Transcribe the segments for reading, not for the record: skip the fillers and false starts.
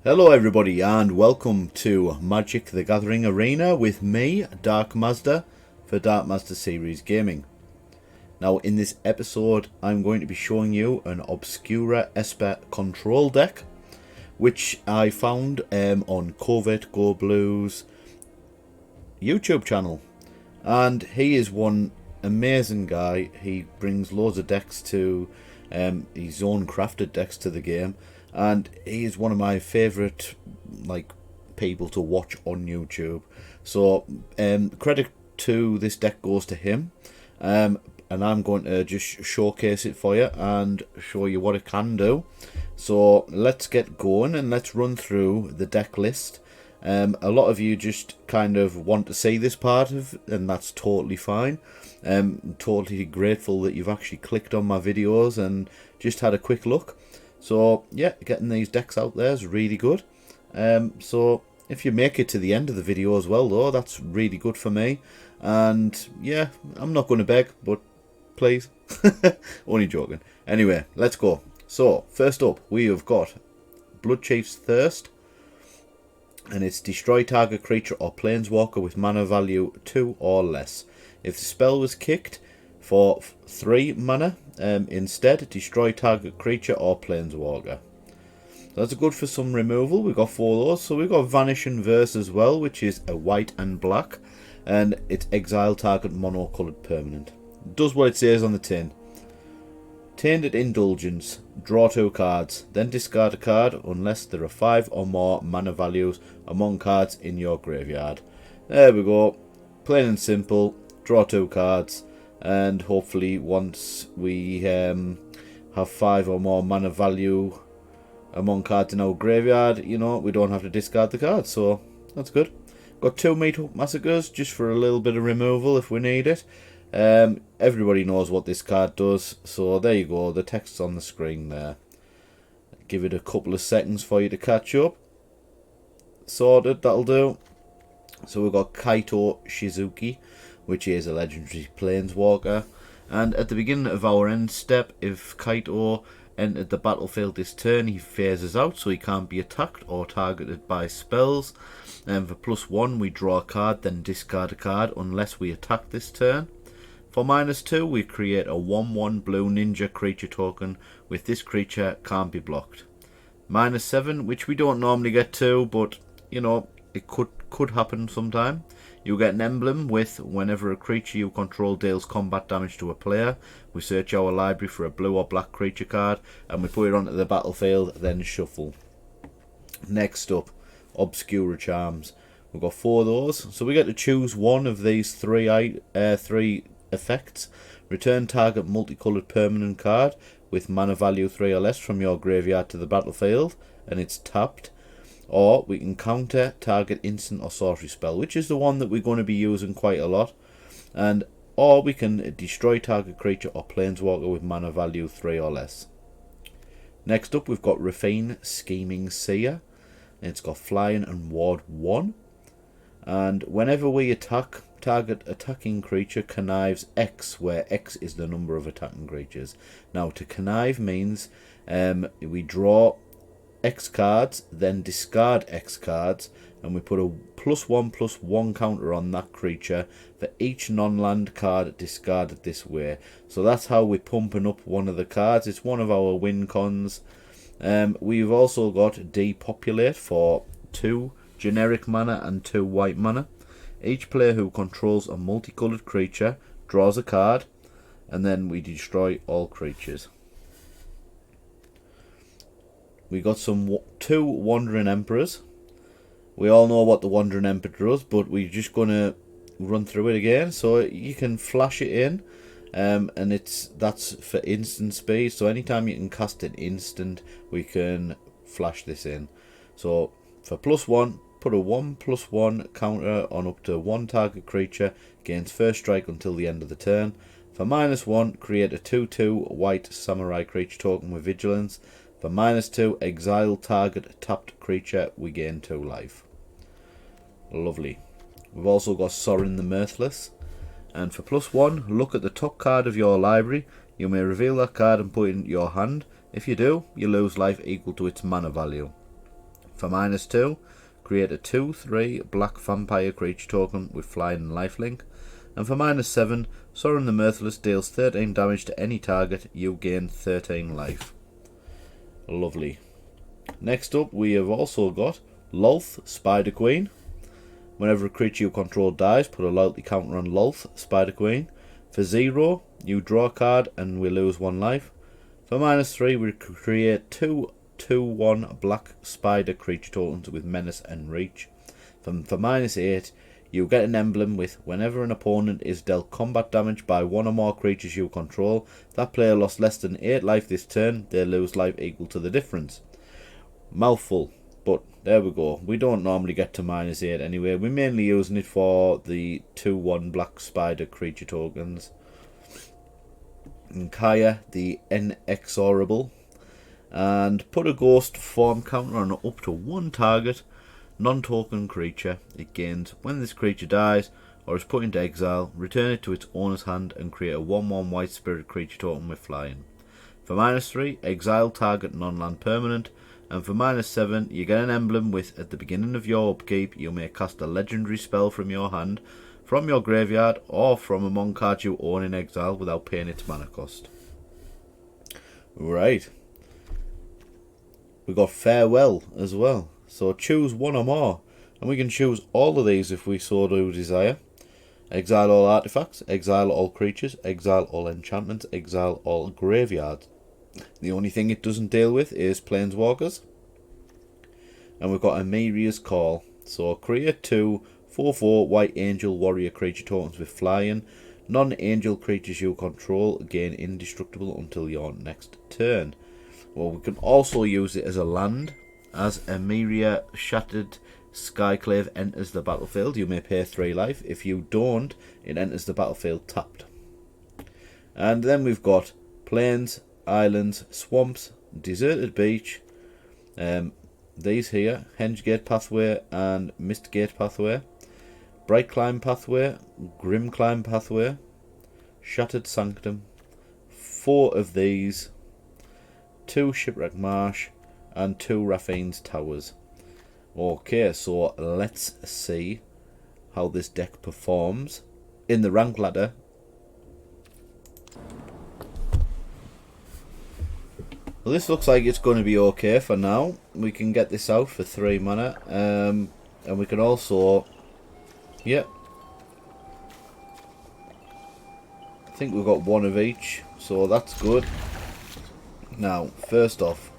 Hello everybody and welcome to Magic the Gathering Arena with me, Dark Mazda, for Dark Mazda Series Gaming. Now in this episode I'm going to be showing you an Obscura Esper control deck which I found on Covert Go Blue's YouTube channel, and he is one amazing guy. He brings loads of decks to his own crafted decks to the game, and he is one of my favourite people to watch on YouTube. So credit to this deck goes to him, and I'm going to just showcase it for you and show you what it can do. So let's get going and let's run through the deck list. A lot of you just kind of want to see this part of it, and that's totally fine. I'm totally grateful that you've actually clicked on my videos and just had a quick look. So yeah, getting these decks out there is really good. So if you make it to the end of the video as well though, that's really good for me. And yeah, I'm not going to beg, but please. Only joking. Anyway, let's go. So first up we have got Bloodchief's Thirst, and it's destroy target creature or planeswalker with mana value 2 or less. If the spell was kicked for 3 mana, instead destroy target creature or planeswalker. That's good for some removal. We've got 4 of those. So we've got Vanish and Verse as well, which is a white and black, and it's exile target mono-coloured permanent. It does what it says on the tin. Tainted Indulgence. Draw 2 cards, then discard a card unless there are 5 or more mana values among cards in your graveyard. There we go. Plain and simple. Draw 2 cards, and hopefully once we have 5 or more mana value among cards in our graveyard, you know, we don't have to discard the cards, so that's good. Got 2 Meat-Up Massacres just for a little bit of removal if we need it. Everybody knows what this card does, so there you go, the text's on the screen there. Give it a couple of seconds for you to catch up. Sorted, that'll do. So we've got Kaito Shizuki, which is a legendary planeswalker, and at the beginning of our end step, if Kaito entered the battlefield this turn, he phases out, so he can't be attacked or targeted by spells. And for +1 we draw a card, then discard a card unless we attack this turn. For -2 we create a 1/1 blue ninja creature token with this creature can't be blocked. -7, which we don't normally get to, but you know, it could happen sometime. You get an emblem with whenever a creature you control deals combat damage to a player, we search our library for a blue or black creature card and we put it onto the battlefield, then shuffle. Next up, Obscura Charms. We've got 4 of those, so we get to choose one of these three effects. Return target multicoloured permanent card with mana value 3 or less from your graveyard to the battlefield, and it's tapped. Or we can counter target instant or sorcery spell, which is the one that we're going to be using quite a lot. And or we can destroy target creature or planeswalker with mana value 3 or less. Next up we've got Refine Scheming Seer. It's got flying and ward 1. And whenever we attack, target attacking creature connives X, where X is the number of attacking creatures. Now to connive means we draw X cards, then discard X cards, and we put a +1/+1 counter on that creature for each non-land card discarded this way. So that's how we're pumping up one of the cards. It's one of our win cons. We've also got Depopulate for 2 generic mana and 2 white mana. Each player who controls a multicoloured creature draws a card, and then we destroy all creatures. We got 2 Wandering Emperors. We all know what the Wandering Emperor does, but we're just going to run through it again. So you can flash it in, and that's for instant speed. So anytime you can cast an instant, we can flash this in. So for +1, put a 1/+1 counter on up to 1 target creature, gains first strike until the end of the turn. For -1, create a 2/2 white samurai creature token with vigilance. For -2, exile target tapped creature, we gain 2 life. Lovely. We've also got Sorin the Mirthless. And for +1, look at the top card of your library. You may reveal that card and put it in your hand. If you do, you lose life equal to its mana value. For -2, create a 2/3 black vampire creature token with flying and lifelink. And for -7, Sorin the Merciless deals 13 damage to any target, you gain 13 life. Lovely. Next up we have also got Lolth, Spider Queen. Whenever a creature you control dies, put a loyalty counter on Lolth, Spider Queen. For 0, you draw a card and we lose 1 life. For -3, we create 2/2/1 black spider creature tokens with menace and reach. For -8, you get an emblem with whenever an opponent is dealt combat damage by 1 or more creatures you control, that player lost less than 8 life this turn, they lose life equal to the difference. Mouthful, but there we go. We don't normally get to -8 anyway. We're mainly using it for the 2/1 black spider creature tokens. And Kaya, the Inexorable. And put a ghost form counter on up to 1 target non-token creature. It gains when this creature dies or is put into exile, return it to its owner's hand and create a 1/1 white spirit creature token with flying. For -3, exile target non-land permanent. And for -7, you get an emblem with, at the beginning of your upkeep, you may cast a legendary spell from your hand, from your graveyard, or from among cards you own in exile without paying its mana cost. Right. We got Farewell as well. So choose 1 or more. And we can choose all of these if we so do desire. Exile all artifacts, exile all creatures, exile all enchantments, exile all graveyards. The only thing it doesn't deal with is Planeswalkers. And we've got Amiria's Call. So create 2 4/4 White Angel Warrior creature tokens with flying. Non-angel creatures you control gain indestructible until your next turn. Well, we can also use it as a land. As Emiria Shattered Skyclave enters the battlefield, you may pay 3 life. If you don't, it enters the battlefield tapped. And then we've got Plains, Islands, Swamps, Deserted Beach, these here, Hengegate Pathway and Mistgate Pathway, Bright Climb Pathway, Grim Climb Pathway, Shattered Sanctum, 4 of these, 2 Shipwreck Marsh, and 2 Raffine's Towers. Okay, so let's see how this deck performs in the rank ladder. Well, this looks like it's going to be okay for now. We can get this out for 3 mana. And we can also... Yep. I think we've got 1 of each. So that's good. Now, first off.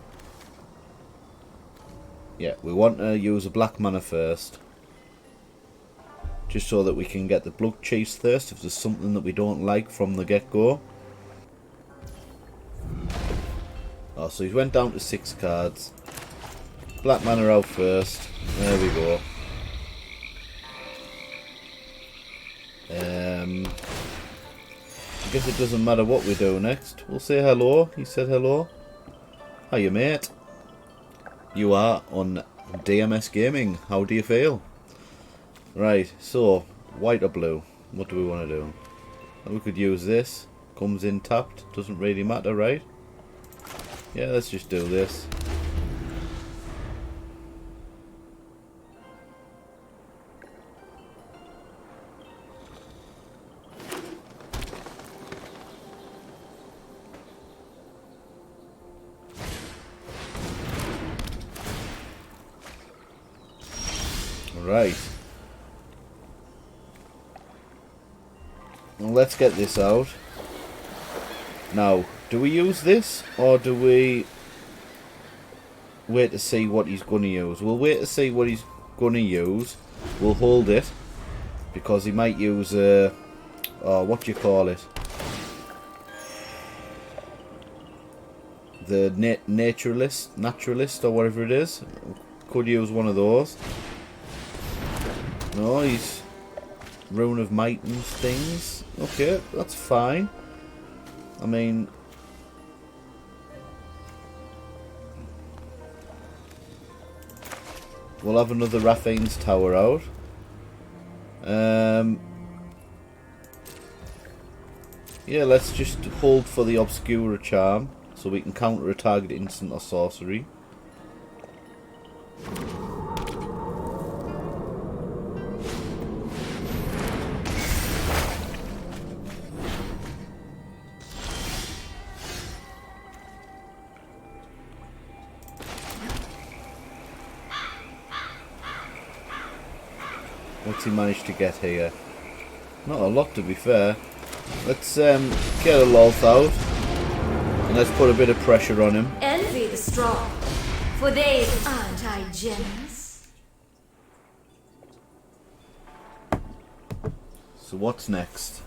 Yeah, we want to use a black mana first. Just so that we can get the Blood Chief's Thirst if there's something that we don't like from the get-go. Oh, so he went down to 6 cards. Black mana out first. There we go. I guess it doesn't matter what we do next. We'll say hello. He said hello. Hiya, mate. You are on DMS Gaming. How do you feel? Right, so white or blue? What do we want to do? We could use this. Comes in tapped. Doesn't really matter, right? Yeah, let's just do this. Right. Well, let's get this out. Now, do we use this, or do we wait to see what he's going to use? We'll wait to see what he's going to use. We'll hold it, because he might use, what do you call it? The naturalist, or whatever it is. Could use one of those. No, he's Rune of Might and things. Okay, that's fine. I mean... We'll have another Raffine's Tower out. Yeah, let's just hold for the Obscura charm, so we can counter a target instant or sorcery. What's he managed to get here? Not a lot, to be fair. Let's get a Loth out. And let's put a bit of pressure on him. Envy the strong, for they aren't I generous. So what's next?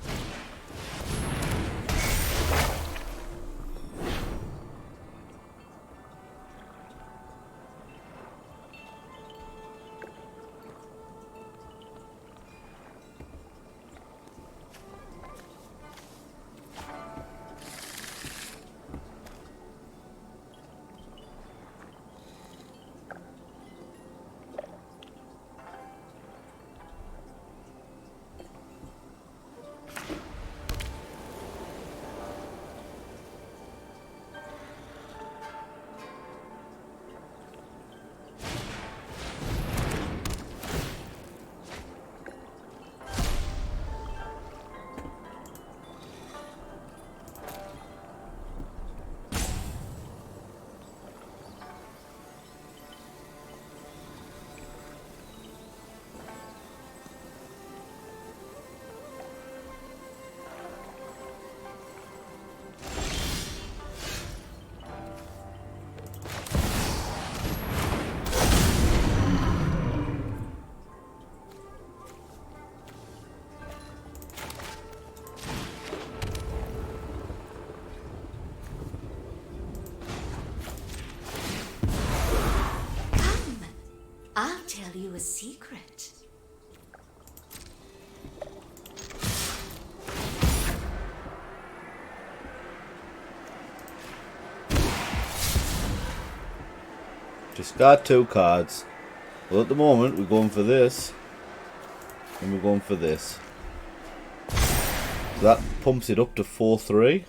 I'll tell you a secret. Discard 2 cards. Well, at the moment, we're going for this. And we're going for this. So that pumps it up to 4-3.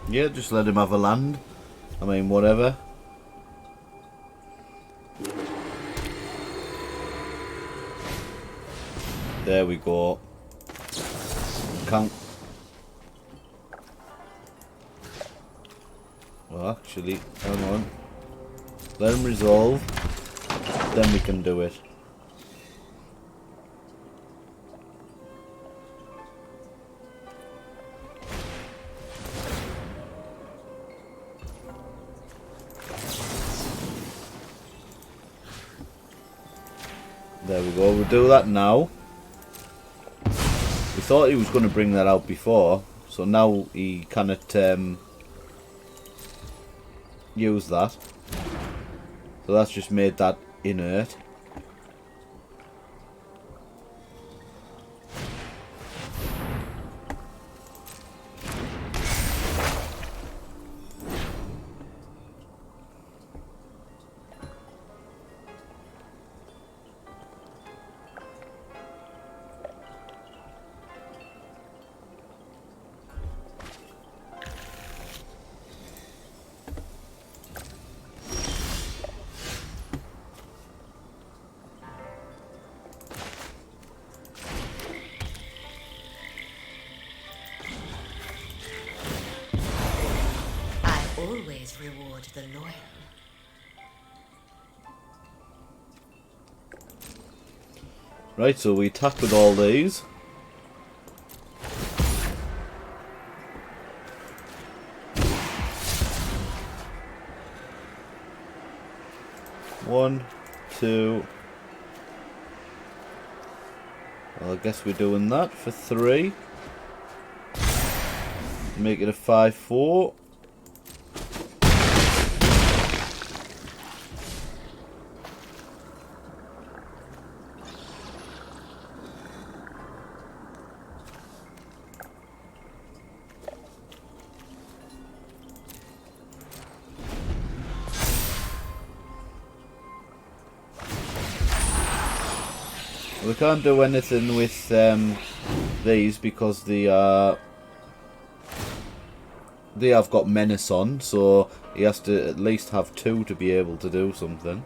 Yeah, just let him have a land. I mean, whatever. There we go. Count. Well, actually, hang on. Let him resolve. Then we can do it. There we go, we'll do that now. We thought he was going to bring that out before, so now he cannot use that. So that's just made that inert. Always reward the loyal. Right, so we attack with all these. One, two. Well, I guess we're doing that for 3. Make it a 5-4. we can't do anything with these because they have got menace on, so he has to at least have 2 to be able to do something.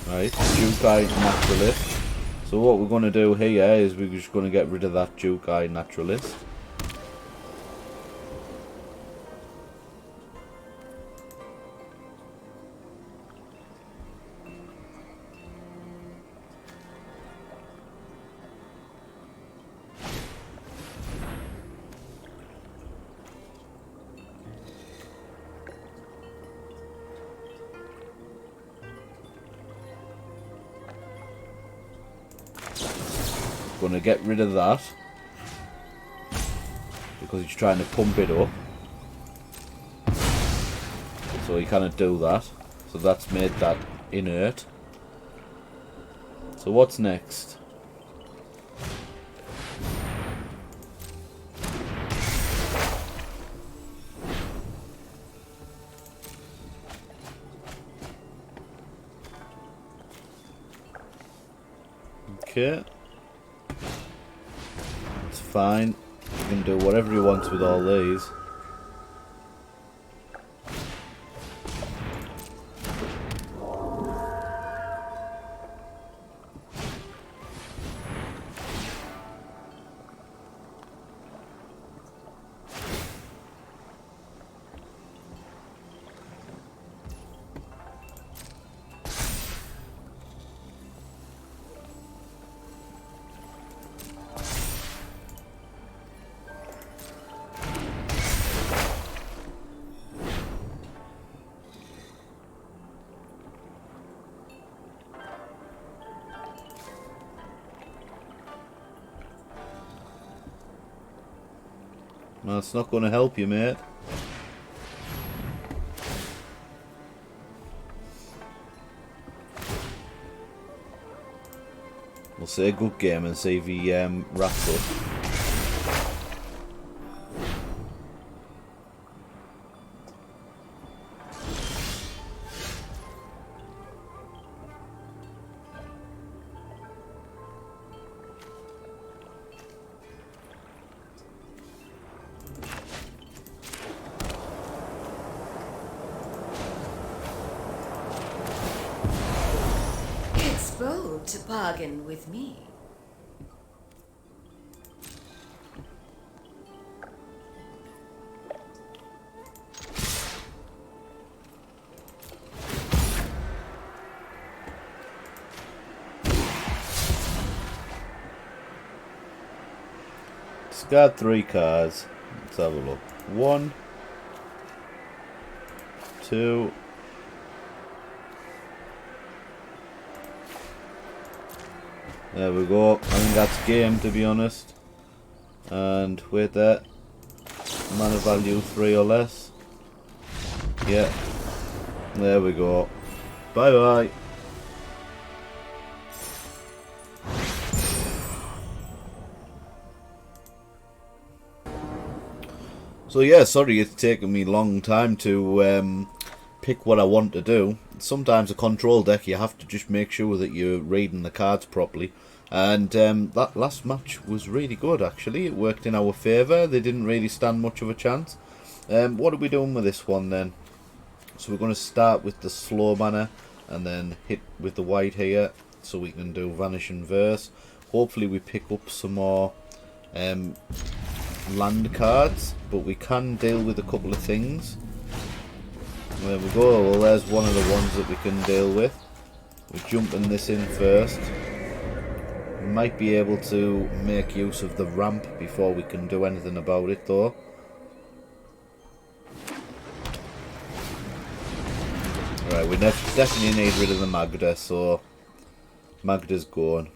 Right, Jukai Naturalist. So what we're going to do here is we're just going to get rid of that Jukai Naturalist. Going to get rid of that because he's trying to pump it up, so he cannot do that, so that's made that inert. So what's next? Okay, it's fine. He can do whatever he wants with all these. Well, it's not going to help you, mate. We'll say a good game and see if he wraps up. Bold to bargain with me. Discard 3 cards. Let's have a look. 1, 2. There we go. I think that's game, to be honest. And wait there. Mana value 3 or less. Yeah. There we go. Bye bye. So yeah, sorry it's taken me a long time to pick what I want to do. Sometimes a control deck you have to just make sure that you're reading the cards properly, and that last match was really good actually. It worked in our favour. They didn't really stand much of a chance. What are we doing with this one then? So we're going to start with the slow mana and then hit with the white here so we can do Vanish and Verse. Hopefully we pick up some more land cards, but we can deal with a couple of things. There we go. Well, there's one of the ones that we can deal with. We're jumping this in first. We might be able to make use of the ramp before we can do anything about it though. Right, we definitely need rid of the Magda, so Magda's gone.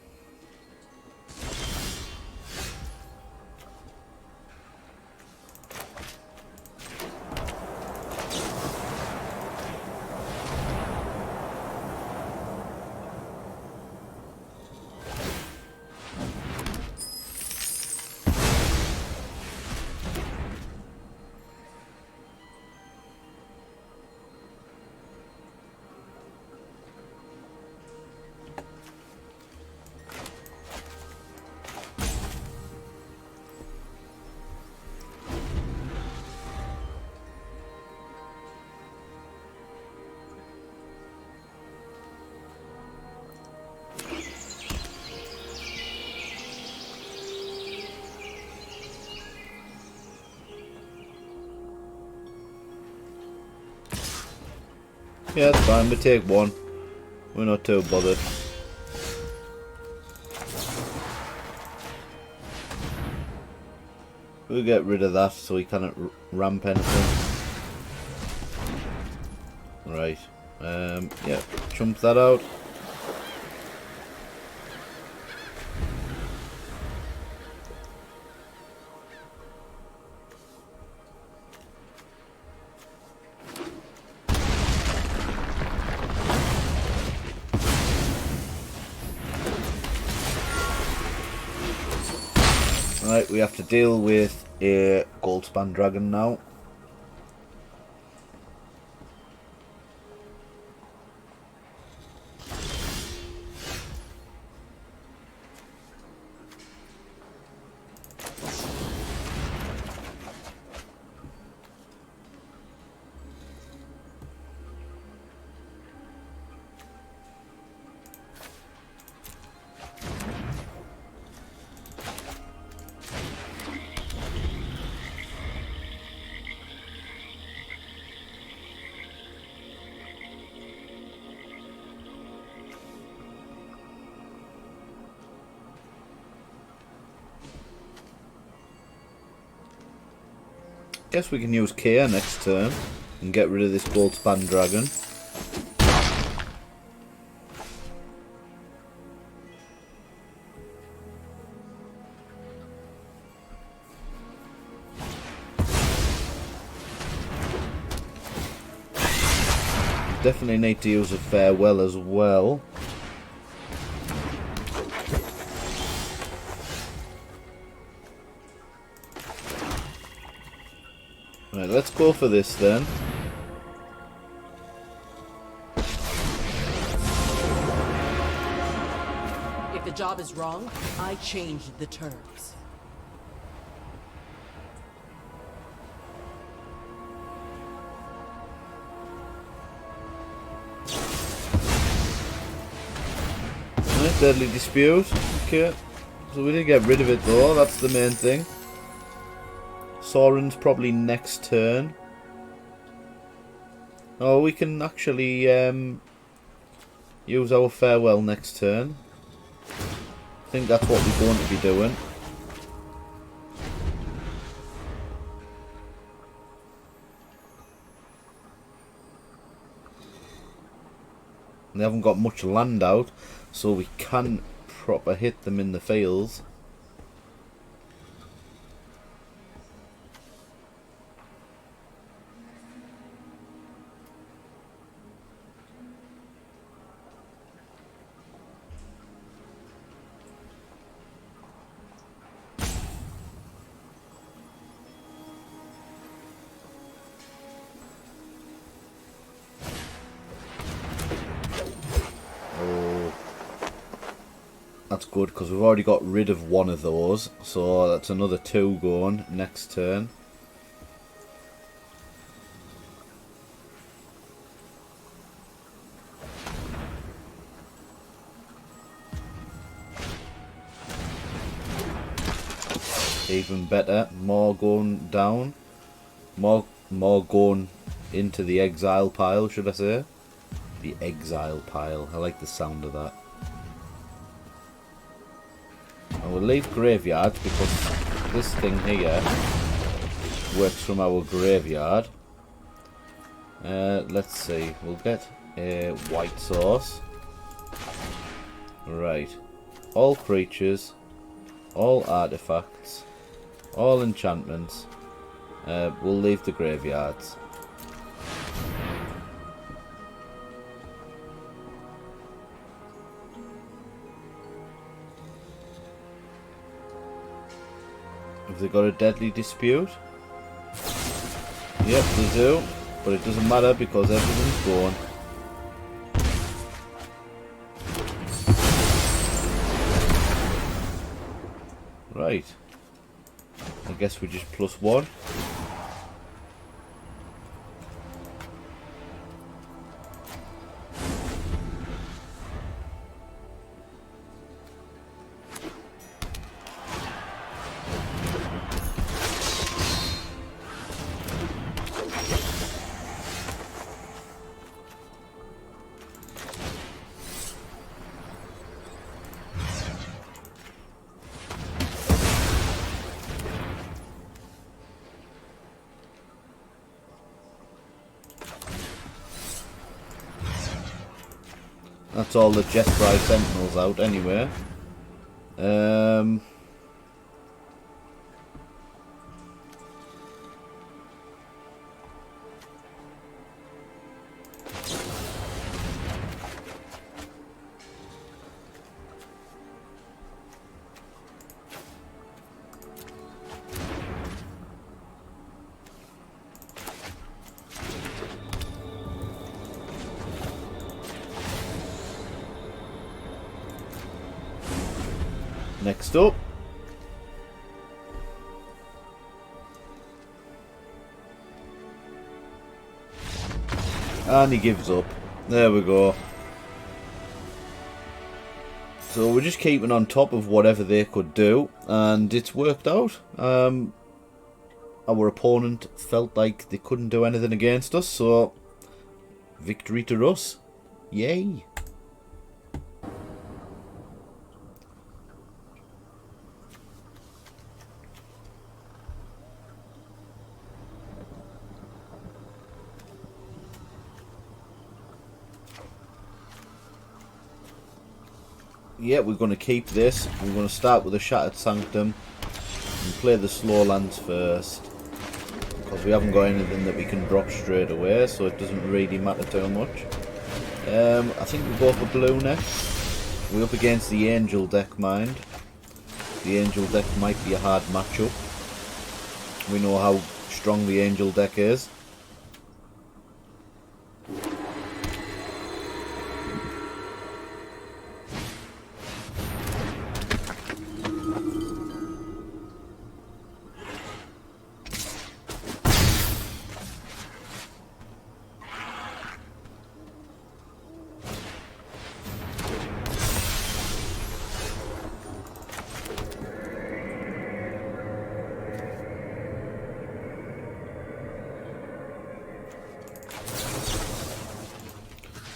Yeah, it's fine. We take one. We're not too bothered. We'll get rid of that so he cannot ramp anything. Right. Yeah, chump that out. Right, we have to deal with a goldspan dragon now. Guess we can use Kia next turn and get rid of this goldspan dragon. Definitely need to use a farewell as well. Right, let's go for this then. If the job is wrong, I changed the terms. Right, deadly dispute. Okay. So we did get rid of it though, that's the main thing. Soren's probably next turn. Oh, we can actually use our farewell next turn. I think that's what we're going to be doing. They haven't got much land out, so we can proper hit them in the fields. That's good because we've already got rid of one of those, so that's another 2 going next turn. Even better, more going down, more going into the exile pile, should I say? The exile pile. I like the sound of that. I will leave graveyard because this thing here works from our graveyard. Let's see, we'll get a white source. Right. All creatures, all artifacts, all enchantments. We'll leave the graveyards. Have they got a deadly dispute? Yep, they do. But it doesn't matter because everything's gone. Right. I guess we just +1. That's all the Jesper Sentinels out anyway. Next up. And he gives up. There we go. So we're just keeping on top of whatever they could do, and it's worked out. Our opponent felt like they couldn't do anything against us, so victory to us. Yay! Yeah, we're going to keep this. We're going to start with a Shattered Sanctum and play the slow lands first, because we haven't got anything that we can drop straight away, so it doesn't really matter too much. I think we go for blue next. We're up against the Angel deck, mind. The Angel deck might be a hard matchup. We know how strong the Angel deck is.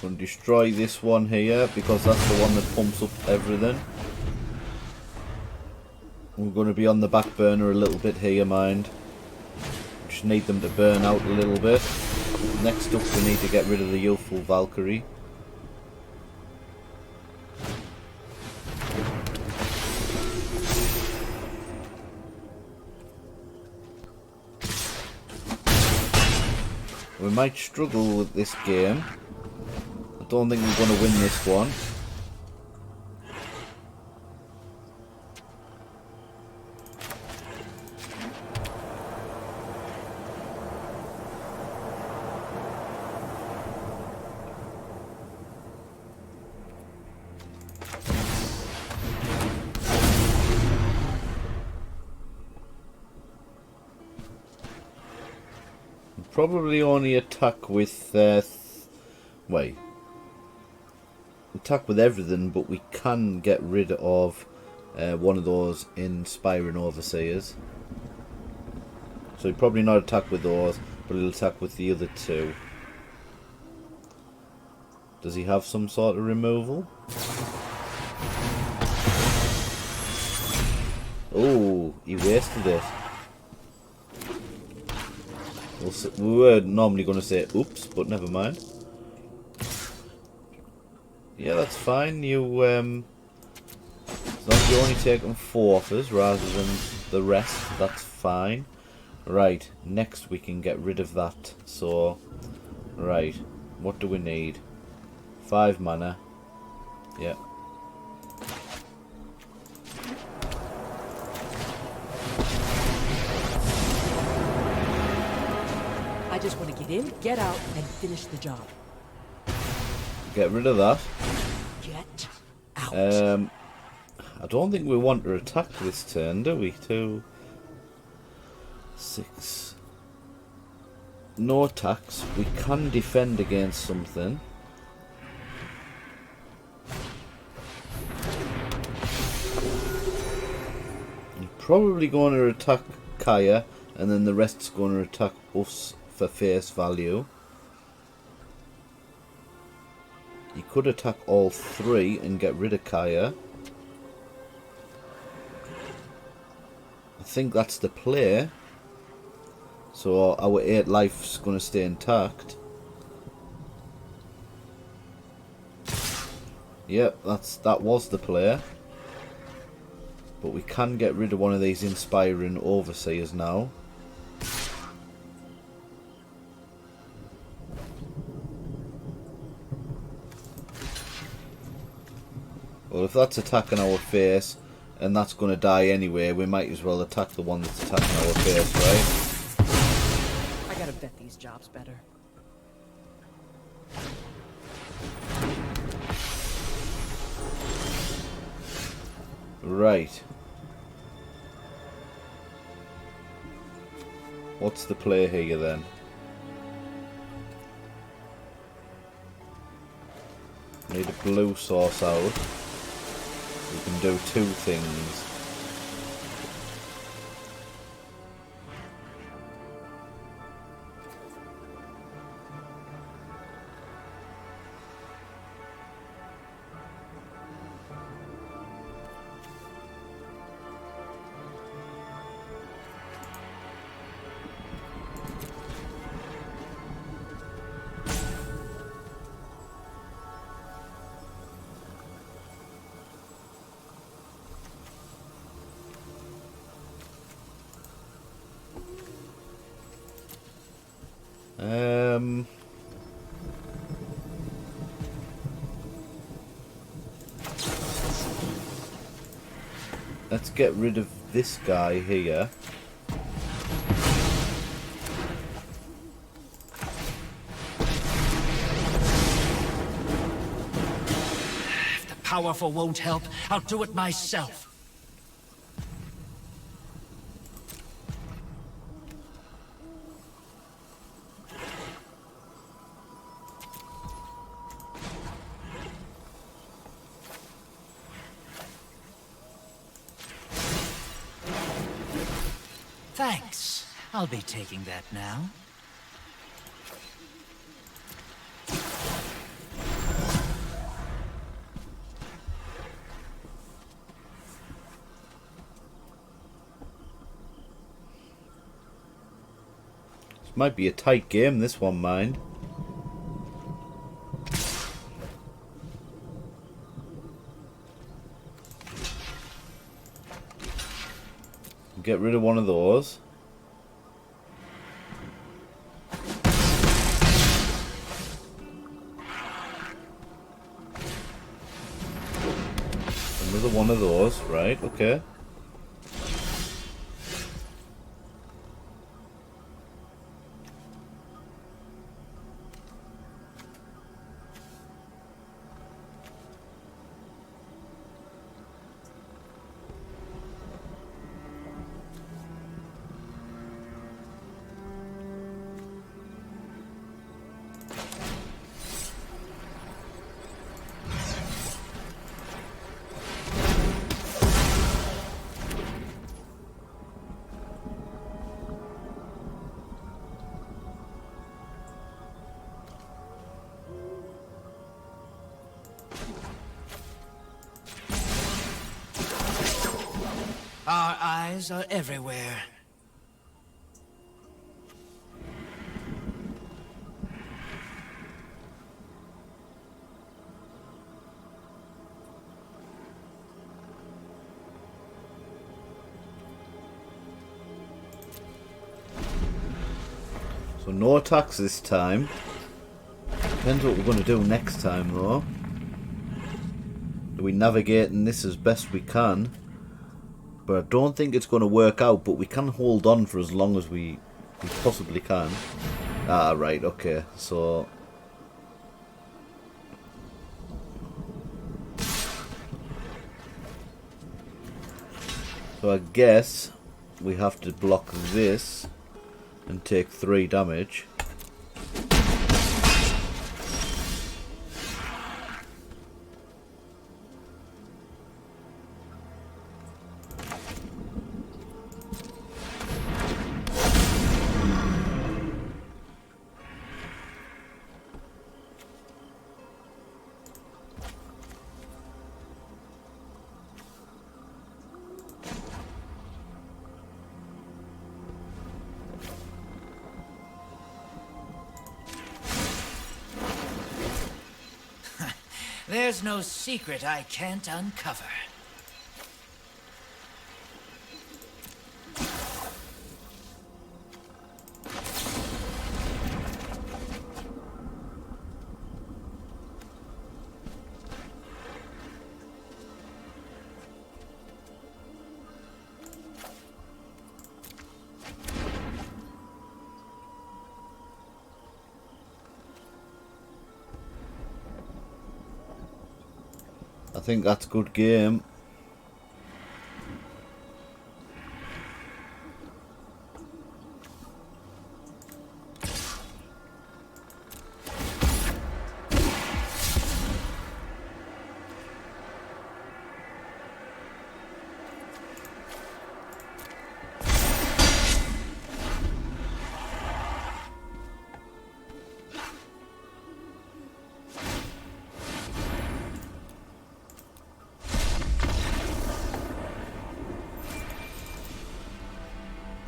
Going to destroy this one here, because that's the one that pumps up everything. We're going to be on the back burner a little bit here, mind. Just need them to burn out a little bit. Next up, we need to get rid of the Youthful Valkyrie. We might struggle with this game. I don't think we're going to win this one. Probably only attack with wait. Attack with everything, but we can get rid of one of those Inspiring Overseers. So he'll probably not attack with those, but he'll attack with the other two. Does he have some sort of removal? Oh, he wasted it. We were normally going to say oops, but never mind. Yeah, that's fine. You, as long as you're only taking 4 offers rather than the rest, that's fine. Right, next we can get rid of that. So, right, what do we need? 5 mana. Yeah. I just want to get in, get out, and finish the job. Get rid of that. Get out. I don't think we want to attack this turn, do we? 2, 6. No attacks. We can defend against something. I'm probably going to attack Kaya, and then the rest's going to attack us for face value. You could attack all 3 and get rid of Kaya. I think that's the play. So our 8 life's going to stay intact. Yep, that was the player. But we can get rid of one of these inspiring overseers now. Well, if that's attacking our face, and that's going to die anyway, we might as well attack the one that's attacking our face, right? I gotta vet these jobs better. Right. What's the play here then? Need a blue source out. We can do two things. Let's get rid of this guy here. If the powerful won't help, I'll do it myself. Thanks. I'll be taking that now. This might be a tight game, this one, mind. Get rid of one of those. Another one of those, right, okay. Our eyes are everywhere. So no attacks this time. Depends what we're going to do next time though. Are we navigating this as best we can? But I don't think it's going to work out, but we can hold on for as long as we possibly can. Ah, right, okay. So I guess we have to block this and take 3 damage. There's no secret I can't uncover. I think that's a good game.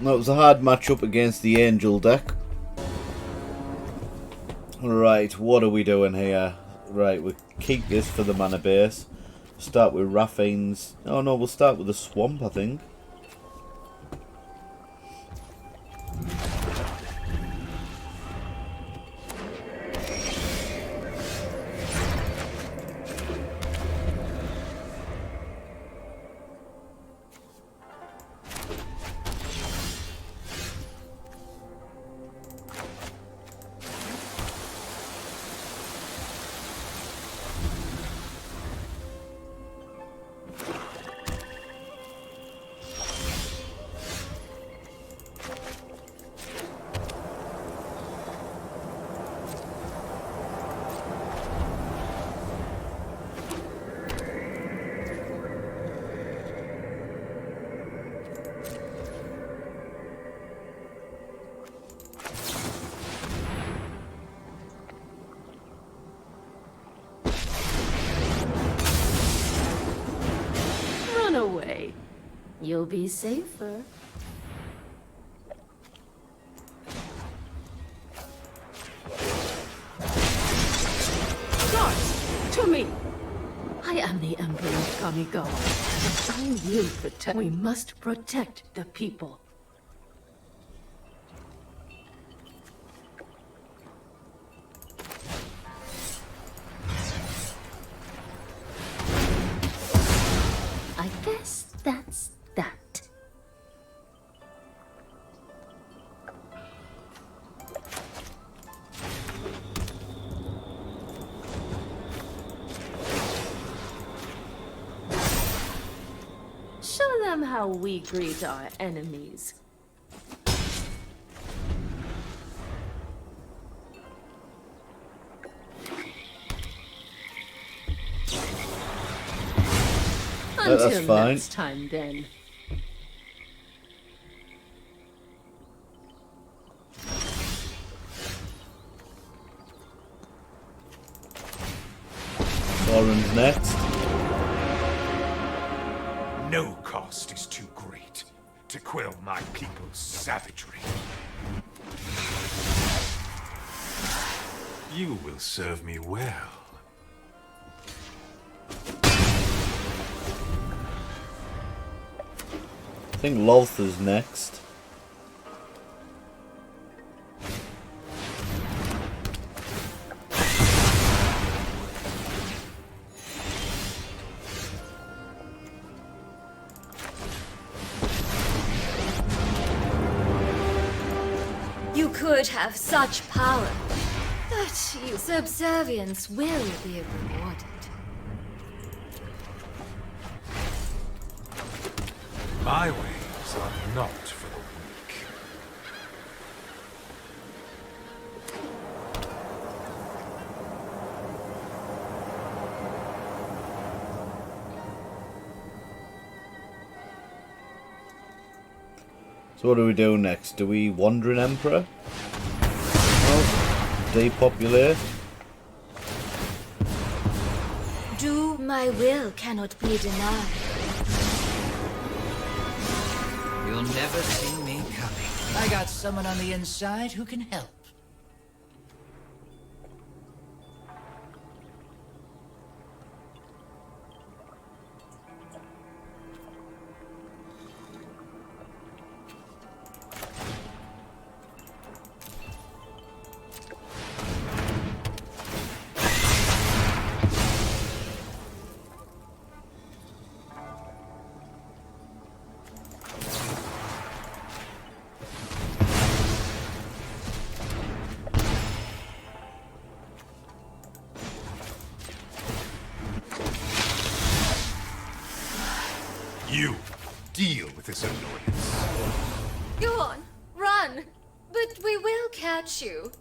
That was a hard matchup against the Angel deck. Right, what are we doing here? Right, we'll keep this for the mana base. Start with Raffines. Oh no, we'll start with the Swamp, I think. Run away. You'll be safer. Guards, to me! I am the Emperor of Kamigawa. I will protect. We must protect the people. I guess that's that. Show them how we greet our enemies. That's Until fine. next time, then. Orange next. No cost is too great to quell my people's savagery. You will serve me well. I think Loltha's next. You could have such power, but your subservience will be rewarded. My ways are not for the weak. So what do we do next? Do we Wandering Emperor? No. Depopulate? Do my will cannot be denied. You'll never see me coming. I got someone on the inside who can help. on, run! But we will catch you.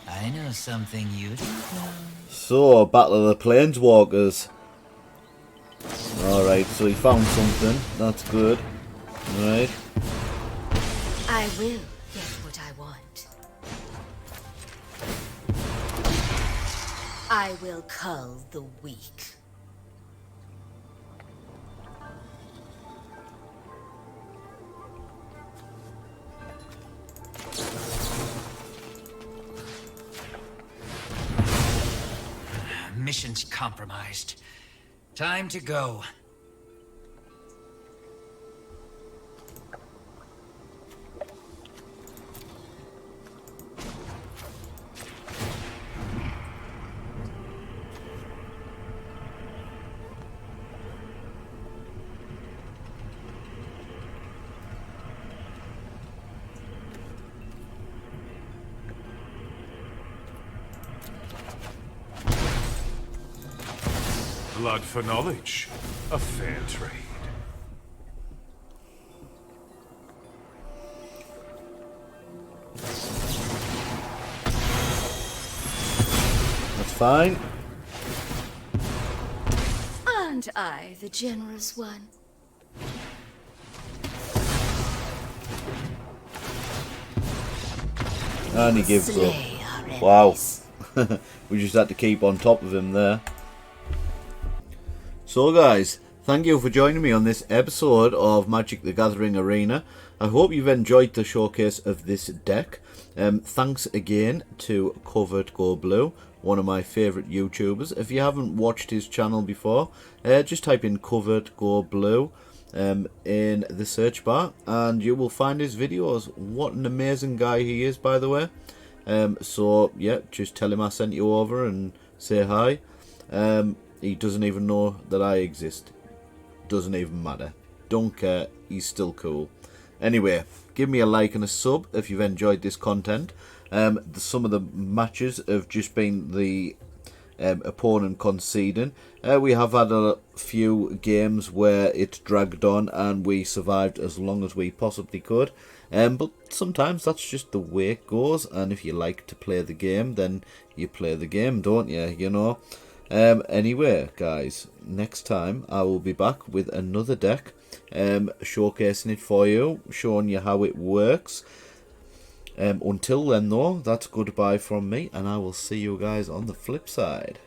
I know something you don't know. So, Battle of the Planeswalkers. Alright, so he found something. That's good. Right. I will get what I want. I will cull the weak. Mission's compromised. Time to go. Blood for knowledge. A fair trade. That's fine. Aren't I the generous one? And he gives up. Slay our enemies. Wow. We just had to keep on top of him there. So guys, thank you for joining me on this episode of Magic the Gathering Arena. I hope you've enjoyed the showcase of this deck. Thanks again to Covered Go Blue, one of my favourite YouTubers. If you haven't watched his channel before, just type in Covered Go Blue in the search bar and you will find his videos. What an amazing guy he is, by the way. So yeah, just tell him I sent you over and say hi. He doesn't even know that I exist. Doesn't even matter. Don't care. He's still cool. Anyway, give me a like and a sub if you've enjoyed this content. Some of the matches have just been the opponent conceding. We have had a few games where it dragged on and we survived as long as we possibly could. But sometimes that's just the way it goes. And if you like to play the game, then you play the game, don't you? You know. Anyway, guys, next time I will be back with another deck, showcasing it for you, showing you how it works. Until then, though, that's goodbye from me, and I will see you guys on the flip side.